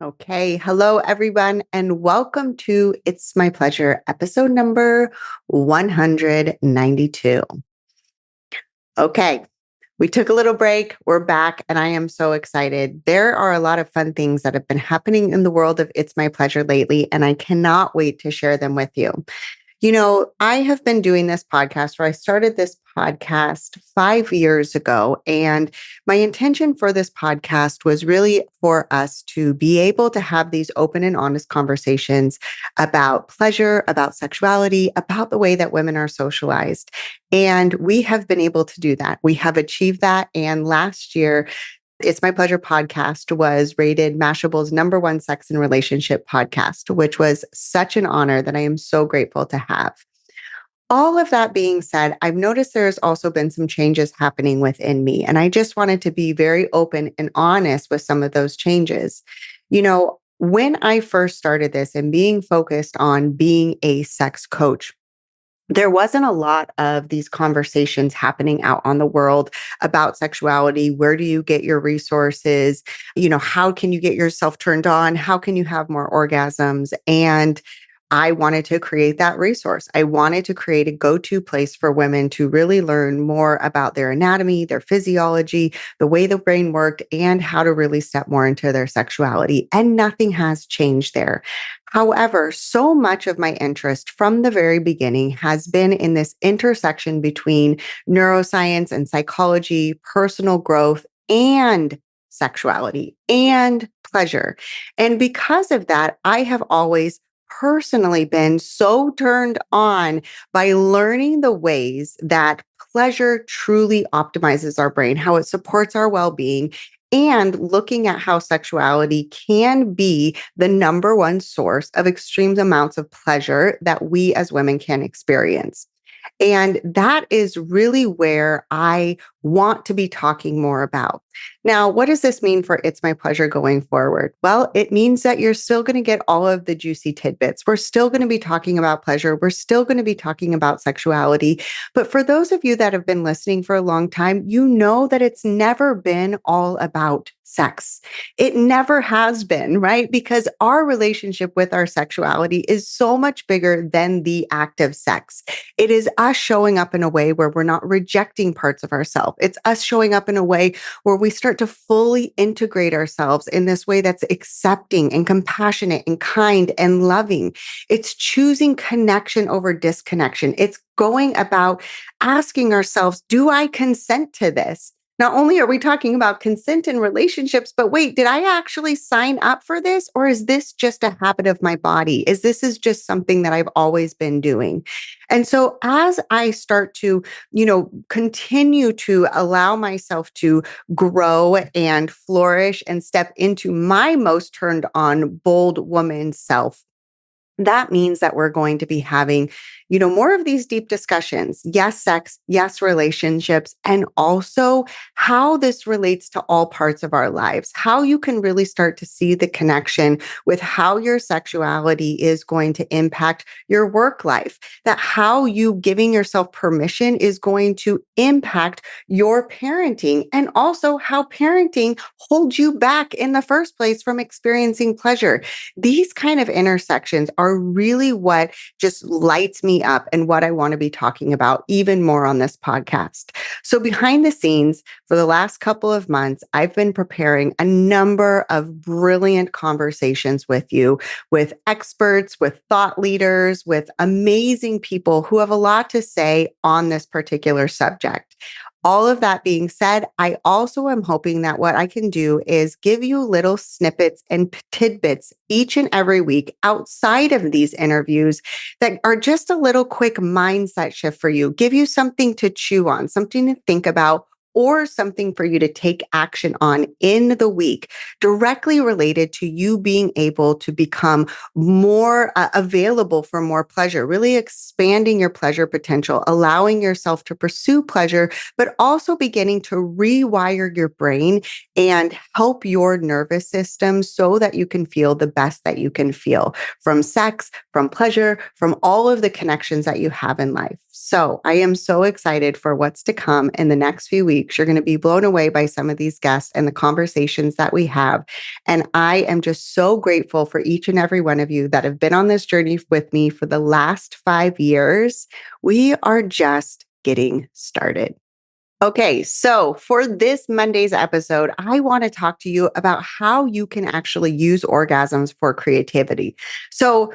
Okay. Hello, everyone, and welcome to It's My Pleasure, episode number 192. Okay. We took a little break. We're back, and I am so excited. There are a lot of fun things that have been happening in the world of It's My Pleasure lately, and I cannot wait to share them with you. I have been doing this podcast, or I started this podcast 5 years ago. And my intention for this podcast was really for us to be able to have these open and honest conversations about pleasure, about sexuality, about the way that women are socialized. And we have been able to do that. We have achieved that. And last year, it's My Pleasure podcast was rated Mashable's #1 sex and relationship podcast, which was such an honor that I am so grateful to have. All of that being said, I've noticed there's also been some changes happening within me, and I just wanted to be very open and honest with some of those changes. When I first started this and being focused on being a sex coach, there wasn't a lot of these conversations happening out on the world about sexuality. Where do you get your resources? How can you get yourself turned on? How can you have more orgasms? And I wanted to create that resource. I wanted to create a go-to place for women to really learn more about their anatomy, their physiology, the way the brain worked, and how to really step more into their sexuality. And nothing has changed there. However, so much of my interest from the very beginning has been in this intersection between neuroscience and psychology, personal growth, and sexuality and pleasure. And because of that, I have always personally been so turned on by learning the ways that pleasure truly optimizes our brain, how it supports our well being, and looking at how sexuality can be the #1 source of extreme amounts of pleasure that we as women can experience. And that is really where I want to be talking more about. Now, what does this mean for It's My Pleasure going forward? Well, it means that you're still going to get all of the juicy tidbits. We're still going to be talking about pleasure. We're still going to be talking about sexuality. But for those of you that have been listening for a long time, you know that it's never been all about sex. It never has been, right? Because our relationship with our sexuality is so much bigger than the act of sex. It is us showing up in a way where we're not rejecting parts of ourselves. It's us showing up in a way where we start to fully integrate ourselves in this way that's accepting and compassionate and kind and loving. It's choosing connection over disconnection. It's going about asking ourselves, do I consent to this? Not only are we talking about consent in relationships, but wait, did I actually sign up for this? Or is this just a habit of my body? Is just something that I've always been doing? And so as I start to, continue to allow myself to grow and flourish and step into my most turned on bold woman self, that means that we're going to be having, more of these deep discussions. Yes, sex, yes, relationships, and also how this relates to all parts of our lives, how you can really start to see the connection with how your sexuality is going to impact your work life, that how you giving yourself permission is going to impact your parenting, and also how parenting holds you back in the first place from experiencing pleasure. These kind of intersections are really what just lights me up and what I want to be talking about even more on this podcast. So behind the scenes, for the last couple of months, I've been preparing a number of brilliant conversations with you, with experts, with thought leaders, with amazing people who have a lot to say on this particular subject. All of that being said, I also am hoping that what I can do is give you little snippets and tidbits each and every week outside of these interviews that are just a little quick mindset shift for you, give you something to chew on, something to think about, or something for you to take action on in the week, directly related to you being able to become more available for more pleasure, really expanding your pleasure potential, allowing yourself to pursue pleasure, but also beginning to rewire your brain and help your nervous system so that you can feel the best that you can feel from sex, from pleasure, from all of the connections that you have in life. So I am so excited for what's to come in the next few weeks weeks. You're going to be blown away by some of these guests and the conversations that we have. And I am just so grateful for each and every one of you that have been on this journey with me for the last 5 years. We are just getting started. Okay, so for this Monday's episode, I want to talk to you about how you can actually use orgasms for creativity. So,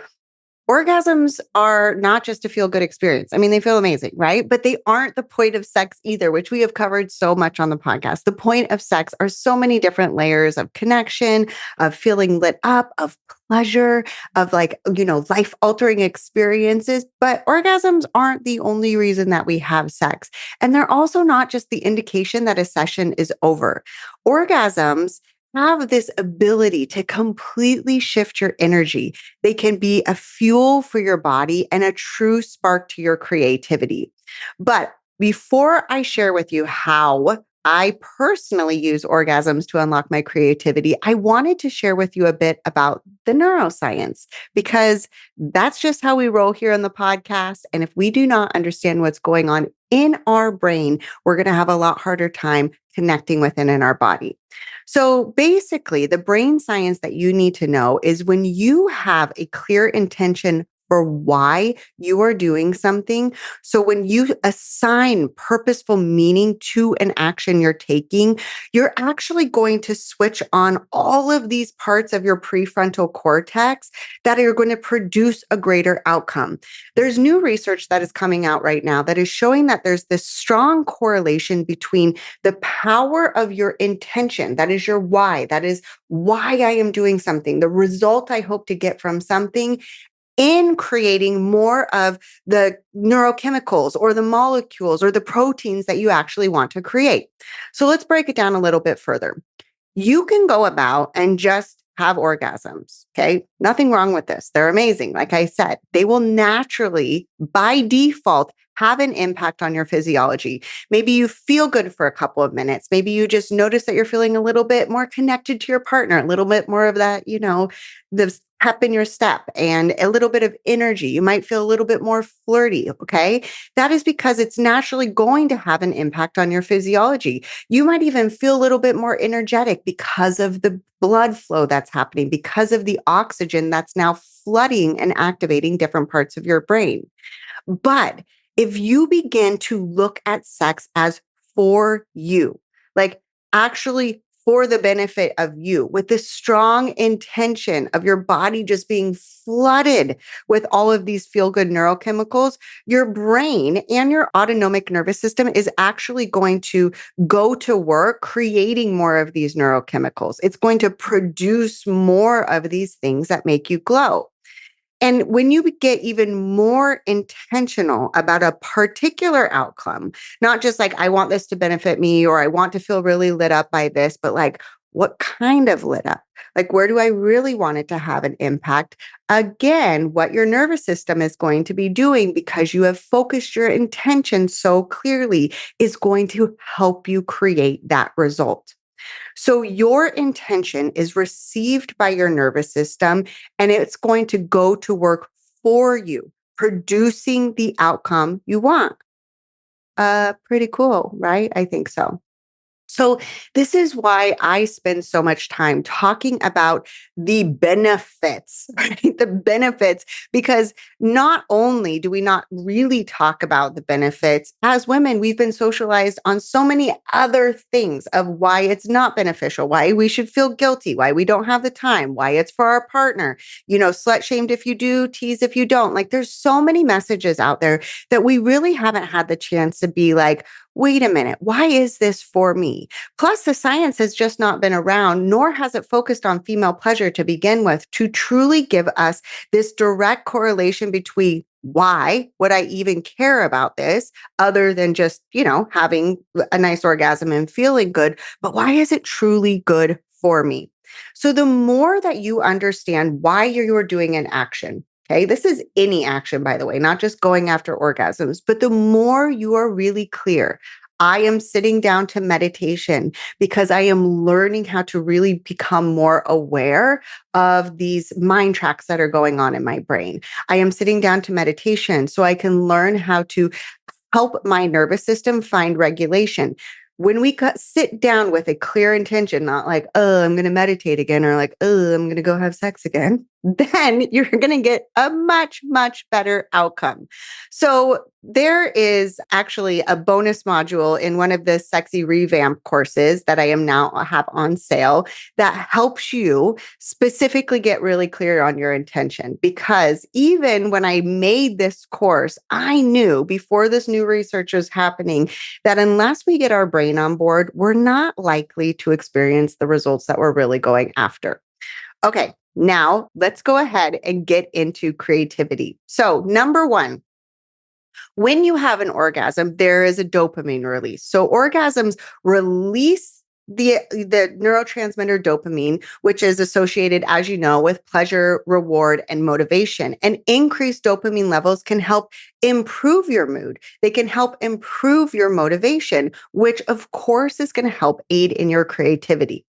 orgasms are not just a feel good experience. I mean, they feel amazing, right? But they aren't the point of sex either, which we have covered so much on the podcast. The point of sex are so many different layers of connection, of feeling lit up, of pleasure, of life altering experiences. But orgasms aren't the only reason that we have sex. And they're also not just the indication that a session is over. Orgasms have this ability to completely shift your energy. They can be a fuel for your body and a true spark to your creativity. But before I share with you how I personally use orgasms to unlock my creativity, I wanted to share with you a bit about the neuroscience, because that's just how we roll here on the podcast. And if we do not understand what's going on in our brain, we're going to have a lot harder time connecting within in our body. So basically, the brain science that you need to know is when you have a clear intention for why you are doing something. So when you assign purposeful meaning to an action you're taking, you're actually going to switch on all of these parts of your prefrontal cortex that are going to produce a greater outcome. There's new research that is coming out right now that is showing that there's this strong correlation between the power of your intention, that is your why, that is why I am doing something, the result I hope to get from something, in creating more of the neurochemicals or the molecules or the proteins that you actually want to create. So let's break it down a little bit further. You can go about and just have orgasms. Okay. Nothing wrong with this. They're amazing. Like I said, they will naturally, by default, have an impact on your physiology. Maybe you feel good for a couple of minutes. Maybe you just notice that you're feeling a little bit more connected to your partner, a little bit more of that, the pep in your step and a little bit of energy. You might feel a little bit more flirty. Okay. That is because it's naturally going to have an impact on your physiology. You might even feel a little bit more energetic because of the blood flow that's happening, because of the oxygen that's now flooding and activating different parts of your brain. But if you begin to look at sex as for you, like actually for the benefit of you, with this strong intention of your body just being flooded with all of these feel good neurochemicals, your brain and your autonomic nervous system is actually going to go to work creating more of these neurochemicals. It's going to produce more of these things that make you glow. And when you get even more intentional about a particular outcome, not just like, I want this to benefit me or I want to feel really lit up by this, but like, what kind of lit up? Like, where do I really want it to have an impact? Again, what your nervous system is going to be doing because you have focused your intention so clearly is going to help you create that result. So your intention is received by your nervous system and it's going to go to work for you, producing the outcome you want. Pretty cool, right? I think so. So this is why I spend so much time talking about the benefits, right? The benefits, because not only do we not really talk about the benefits as women, we've been socialized on so many other things of why it's not beneficial, why we should feel guilty, why we don't have the time, why it's for our partner, slut shamed if you do, teased if you don't. Like there's so many messages out there that we really haven't had the chance to be like, wait a minute, why is this for me? Plus, the science has just not been around, nor has it focused on female pleasure to begin with, to truly give us this direct correlation between why would I even care about this other than just, having a nice orgasm and feeling good, but why is it truly good for me? So the more that you understand why you're doing an action, okay, this is any action, by the way, not just going after orgasms, but the more you are really clear, I am sitting down to meditation because I am learning how to really become more aware of these mind tracks that are going on in my brain. I am sitting down to meditation so I can learn how to help my nervous system find regulation. when we sit down with a clear intention, not like, oh, I'm going to meditate again, or like, oh, I'm going to go have sex again, then you're going to get a much, much better outcome. So there is actually a bonus module in one of the sexy revamp courses that I am now have on sale that helps you specifically get really clear on your intention. Because even when I made this course, I knew before this new research was happening that unless we get our brain on board, we're not likely to experience the results that we're really going after. Okay, now let's go ahead and get into creativity. So, number one, when you have an orgasm, there is a dopamine release. So, orgasms release the neurotransmitter dopamine, which is associated, as you know, with pleasure, reward, and motivation. And increased dopamine levels can help improve your mood. They can help improve your motivation, which of course is going to help aid in your creativity.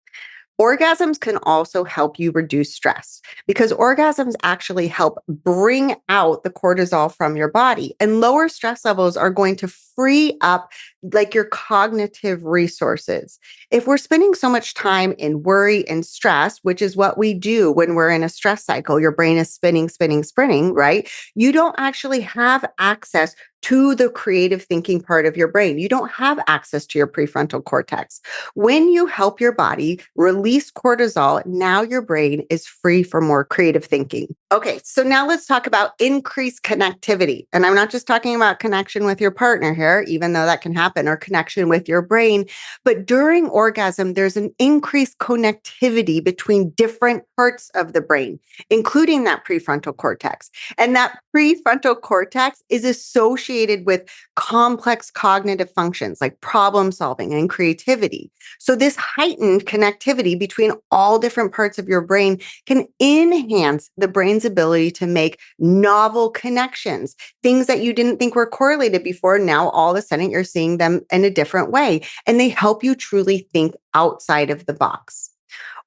Orgasms can also help you reduce stress because orgasms actually help bring out the cortisol from your body, and lower stress levels are going to free up like your cognitive resources. If we're spending so much time in worry and stress, which is what we do when we're in a stress cycle, your brain is spinning, spinning, spinning, right? You don't actually have access to the creative thinking part of your brain. You don't have access to your prefrontal cortex. When you help your body release cortisol, now your brain is free for more creative thinking. Okay, so now let's talk about increased connectivity. And I'm not just talking about connection with your partner here, even though that can happen, or connection with your brain. But during orgasm, there's an increased connectivity between different parts of the brain, including that prefrontal cortex. And that prefrontal cortex is associated with complex cognitive functions like problem solving and creativity. So, this heightened connectivity between all different parts of your brain can enhance the brain's ability to make novel connections, things that you didn't think were correlated before. Now, all of a sudden, you're seeing them in a different way, and they help you truly think outside of the box.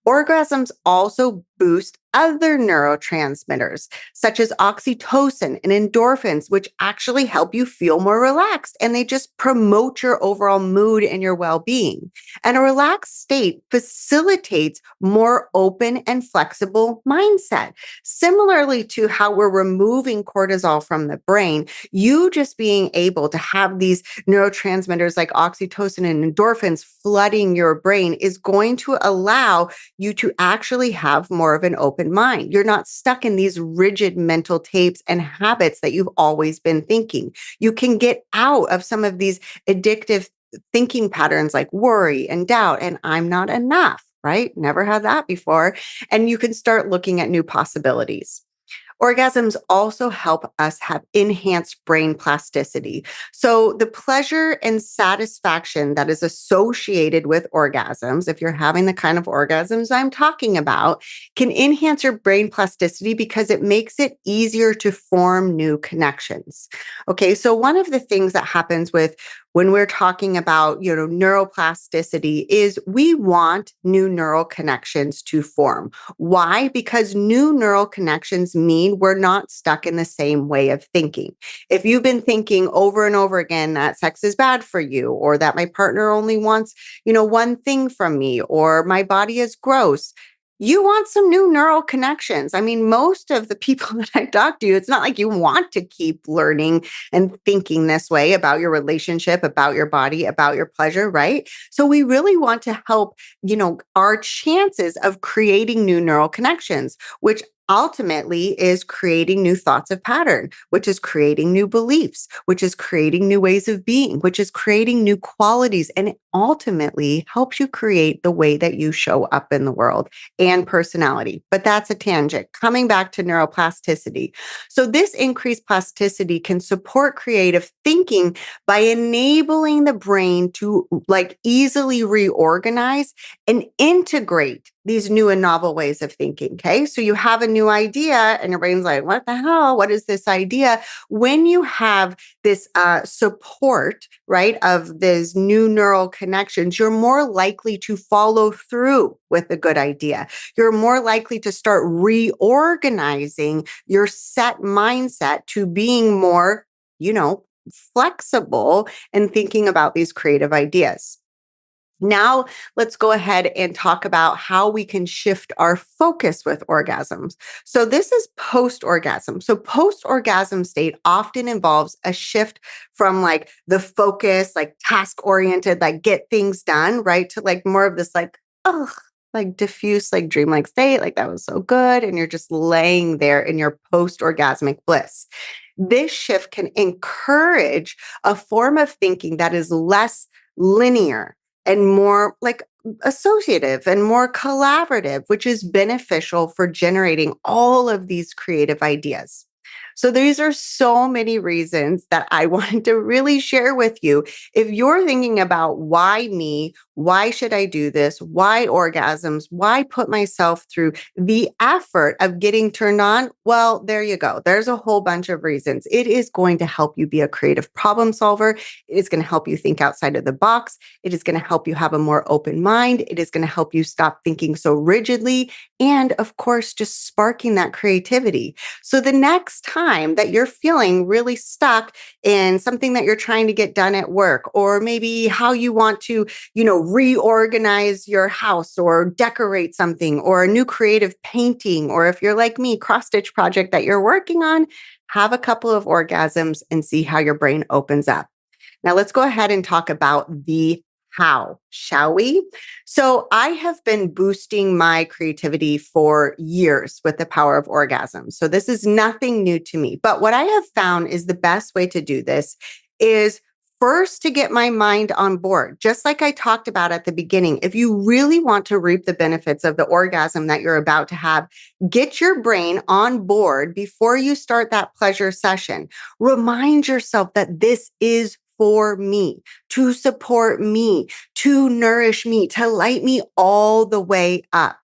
Orgasms also boost other neurotransmitters, such as oxytocin and endorphins, which actually help you feel more relaxed, and they just promote your overall mood and your well being. And a relaxed state facilitates more open and flexible mindset. Similarly to how we're removing cortisol from the brain, you just being able to have these neurotransmitters like oxytocin and endorphins flooding your brain is going to allow you to actually have more of an open mind. You're not stuck in these rigid mental tapes and habits that you've always been thinking. You can get out of some of these addictive thinking patterns like worry and doubt and I'm not enough, right? Never had that before. And you can start looking at new possibilities. Orgasms also help us have enhanced brain plasticity. So, the pleasure and satisfaction that is associated with orgasms, if you're having the kind of orgasms I'm talking about, can enhance your brain plasticity because it makes it easier to form new connections. Okay, so one of the things that happens with when we're talking about, neuroplasticity is we want new neural connections to form. Why? Because new neural connections mean we're not stuck in the same way of thinking. If you've been thinking over and over again that sex is bad for you, or that my partner only wants, one thing from me, or my body is gross, you want some new neural connections. I mean, most of the people that I talk to, it's not like you want to keep learning and thinking this way about your relationship, about your body, about your pleasure, right? So we really want to help, our chances of creating new neural connections, which ultimately is creating new thoughts of pattern, which is creating new beliefs, which is creating new ways of being, which is creating new qualities. And it ultimately helps you create the way that you show up in the world and personality. But that's a tangent. Coming back to neuroplasticity. So this increased plasticity can support creative thinking by enabling the brain to easily reorganize and integrate these new and novel ways of thinking. Okay. So you have a new idea and your brain's like, what the hell? What is this idea? When you have this support, right, of these new neural connections, you're more likely to follow through with a good idea. You're more likely to start reorganizing your set mindset to being more, flexible and thinking about these creative ideas. Now, let's go ahead and talk about how we can shift our focus with orgasms. So, this is post orgasm. So, post orgasm state often involves a shift from like the focus, like task oriented, like get things done, right? To like more of this, oh, like diffuse, like dreamlike state, like that was so good. And you're just laying there in your post orgasmic bliss. This shift can encourage a form of thinking that is less linear and more like associative and more collaborative, which is beneficial for generating all of these creative ideas. So, these are so many reasons that I wanted to really share with you. If you're thinking about why me, why should I do this, why orgasms, why put myself through the effort of getting turned on, well, there you go. There's a whole bunch of reasons. It is going to help you be a creative problem solver. It is going to help you think outside of the box. It is going to help you have a more open mind. It is going to help you stop thinking so rigidly. And of course, just sparking that creativity. So the next time that you're feeling really stuck in something that you're trying to get done at work, or maybe how you want to, reorganize your house or decorate something or a new creative painting, or if you're like me, cross stitch project that you're working on, have a couple of orgasms and see how your brain opens up. Now, let's go ahead and talk about the how, shall we? So, I have been boosting my creativity for years with the power of orgasm. So, this is nothing new to me. But what I have found is the best way to do this is first to get my mind on board. Just like I talked about at the beginning, if you really want to reap the benefits of the orgasm that you're about to have, get your brain on board before you start that pleasure session. Remind yourself that this is for me, to support me, to nourish me, to light me all the way up.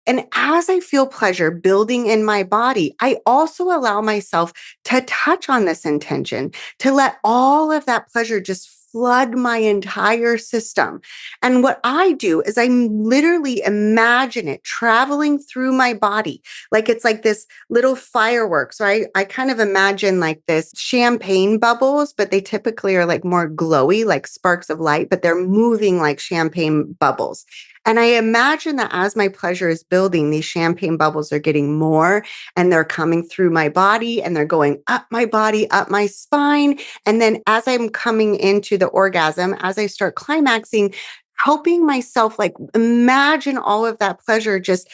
And as I feel pleasure building in my body, I also allow myself to touch on this intention, to let all of that pleasure just flood my entire system. And what I do is I literally imagine it traveling through my body. Like it's like this little fireworks. So I kind of imagine like this champagne bubbles, but they typically are like more glowy, like sparks of light, but they're moving like champagne bubbles. And I imagine that as my pleasure is building, these champagne bubbles are getting more and they're coming through my body and they're going up my body, up my spine. And then as I'm coming into the orgasm, as I start climaxing, helping myself like imagine all of that pleasure just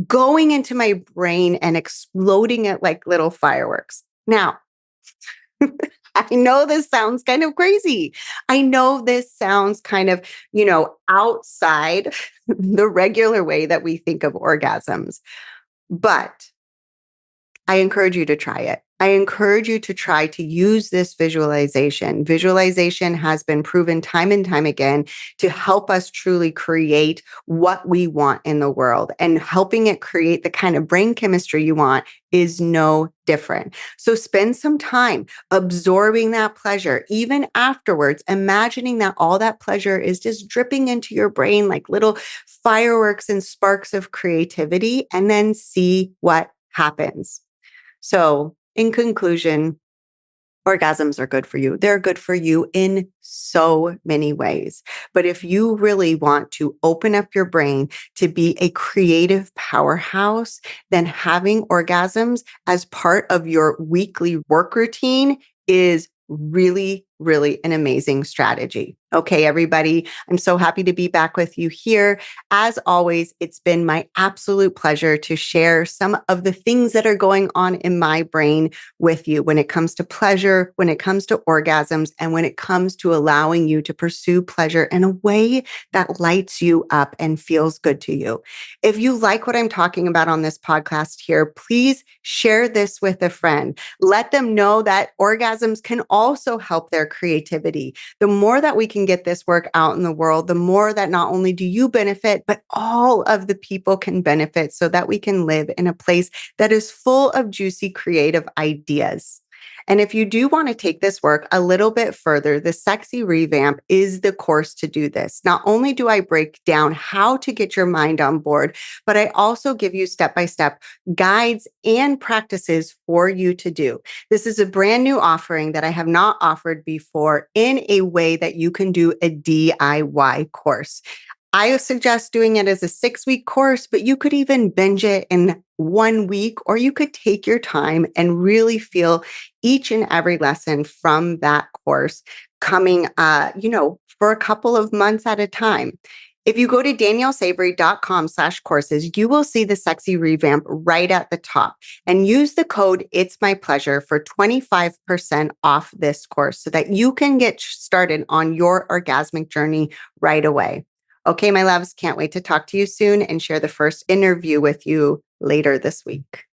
going into my brain and exploding it like little fireworks. Now, I know this sounds kind of crazy. I know this sounds kind of, outside the regular way that we think of orgasms, but I encourage you to try it. I encourage you to try to use this visualization. Visualization has been proven time and time again to help us truly create what we want in the world, and helping it create the kind of brain chemistry you want is no different. So spend some time absorbing that pleasure, even afterwards, imagining that all that pleasure is just dripping into your brain like little fireworks and sparks of creativity, and then see what happens. So, in conclusion, orgasms are good for you. They're good for you in so many ways. But if you really want to open up your brain to be a creative powerhouse, then having orgasms as part of your weekly work routine is really, really an amazing strategy. Okay, everybody, I'm so happy to be back with you here. As always, it's been my absolute pleasure to share some of the things that are going on in my brain with you when it comes to pleasure, when it comes to orgasms, and when it comes to allowing you to pursue pleasure in a way that lights you up and feels good to you. If you like what I'm talking about on this podcast here, please share this with a friend. Let them know that orgasms can also help their creativity. The more that we can get this work out in the world, the more that not only do you benefit, but all of the people can benefit, so that we can live in a place that is full of juicy creative ideas. And if you do want to take this work a little bit further, the Sexy Revamp is the course to do this. Not only do I break down how to get your mind on board, but I also give you step-by-step guides and practices for you to do. This is a brand new offering that I have not offered before in a way that you can do a DIY course. I suggest doing it as a 6-week course, but you could even binge it in 1 week, or you could take your time and really feel each and every lesson from that course coming, for a couple of months at a time. If you go to daniellesavory.com/courses, you will see the Sexy Revamp right at the top, and use the code It's My Pleasure for 25% off this course so that you can get started on your orgasmic journey right away. Okay, my loves, can't wait to talk to you soon and share the first interview with you later this week.